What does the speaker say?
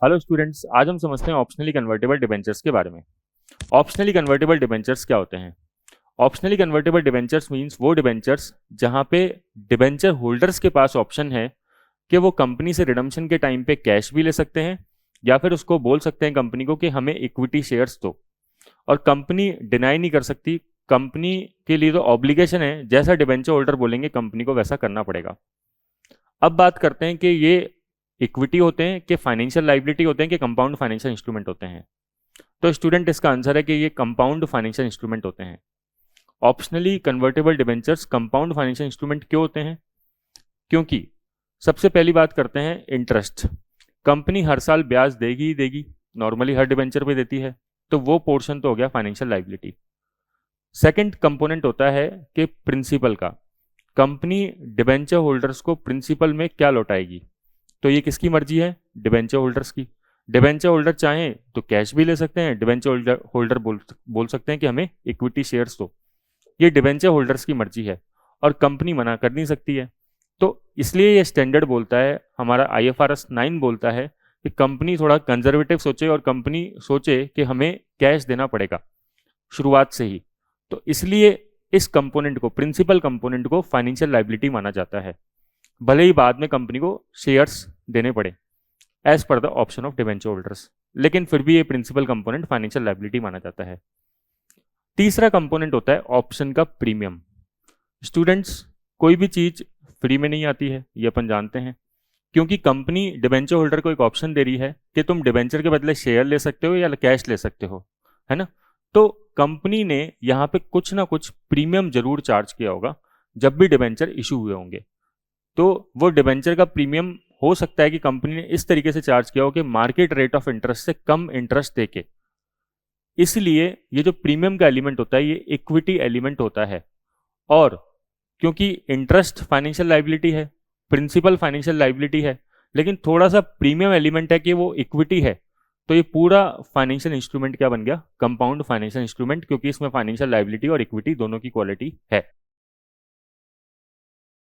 Hello students, आज हम समझते हैं ऑप्शनली कन्वर्टेबल डिबेंचर्स के बारे में। ऑप्शनली कन्वर्टेबल डिबेंचर्स क्या होते हैं? ऑप्शनली कन्वर्टेबल डिबेंचर्स मींस वो डिबेंचर्स जहां पे डिबेंचर होल्डर्स के पास ऑप्शन है कि वो कंपनी से रिडम्पशन के टाइम पे कैश भी ले सकते हैं या फिर उसको बोल सकते हैं कंपनी को कि हमें इक्विटी शेयर्स दो, और कंपनी डिनाई नहीं कर सकती। कंपनी के लिए तो ऑब्लिगेशन है, जैसा डिबेंचर होल्डर बोलेंगे कंपनी को वैसा करना पड़ेगा। अब बात करते हैं कि ये इक्विटी होते हैं कि फाइनेंशियल लाइबिलिटी होते हैं कि कंपाउंड फाइनेंशियल इंस्ट्रूमेंट होते हैं। तो स्टूडेंट, इसका आंसर है कि ये कंपाउंड फाइनेंशियल इंस्ट्रूमेंट होते हैं। Optionally convertible debentures compound financial instrument क्यों होते हैं? क्योंकि सबसे पहली बात करते हैं इंटरेस्ट। कंपनी हर साल ब्याज देगी ही देगी, नॉर्मली हर डिबेंचर पे देती है, तो वो पोर्शन तो हो गया फाइनेंशियल लाइबिलिटी। सेकंड कंपोनेंट होता है कि प्रिंसिपल का। कंपनी डिबेंचर होल्डर्स को प्रिंसिपल में क्या लौटाएगी, तो ये किसकी मर्जी है? डिबेंचर होल्डर्स की। डिबेंचर होल्डर चाहें तो कैश भी ले सकते हैं, डिबेंचर होल्डर बोल सकते हैं कि हमें इक्विटी शेयर्स दो। ये डिबेंचर होल्डर्स की मर्जी है और कंपनी मना कर नहीं सकती है। तो इसलिए ये स्टैंडर्ड बोलता है, हमारा IFRS 9 बोलता है कि कंपनी थोड़ा कंजर्वेटिव सोचे और कंपनी सोचे कि हमें कैश देना पड़ेगा शुरुआत से ही। तो इसलिए इस कंपोनेंट को, प्रिंसिपल कंपोनेंट को फाइनेंशियल लाइबिलिटी माना जाता है, भले ही बाद में कंपनी को शेयर्स देने पड़े एज पर the option of debenture holders, लेकिन फिर भी ये प्रिंसिपल कंपोनेंट फाइनेंशियल लाइबिलिटी माना जाता है। तीसरा कंपोनेंट होता है ऑप्शन का प्रीमियम। स्टूडेंट्स, कोई भी चीज फ्री में नहीं आती है, ये अपन जानते हैं, क्योंकि कंपनी डिबेंचर होल्डर को एक ऑप्शन दे रही है कि तुम डिबेंचर के बदले शेयर ले सकते हो या कैश ले सकते हो, है ना। तो कंपनी ने यहाँ पे कुछ ना कुछ प्रीमियम जरूर चार्ज किया होगा जब भी डिबेंचर इशू हुए होंगे। तो वो डिबेंचर का प्रीमियम हो सकता है कि कंपनी ने इस तरीके से चार्ज किया हो कि मार्केट रेट ऑफ इंटरेस्ट से कम इंटरेस्ट देके। इसलिए ये जो प्रीमियम का एलिमेंट होता है ये इक्विटी एलिमेंट होता है, और क्योंकि इंटरेस्ट फाइनेंशियल लाइबिलिटी है, प्रिंसिपल फाइनेंशियल लाइबिलिटी है, लेकिन थोड़ा सा प्रीमियम एलिमेंट है कि वो इक्विटी है, तो ये पूरा फाइनेंशियल इंस्ट्रूमेंट क्या बन गया? कंपाउंड फाइनेंशियल इंस्ट्रूमेंट, क्योंकि इसमें फाइनेंशियल लाइबिलिटी और इक्विटी दोनों की क्वालिटी है।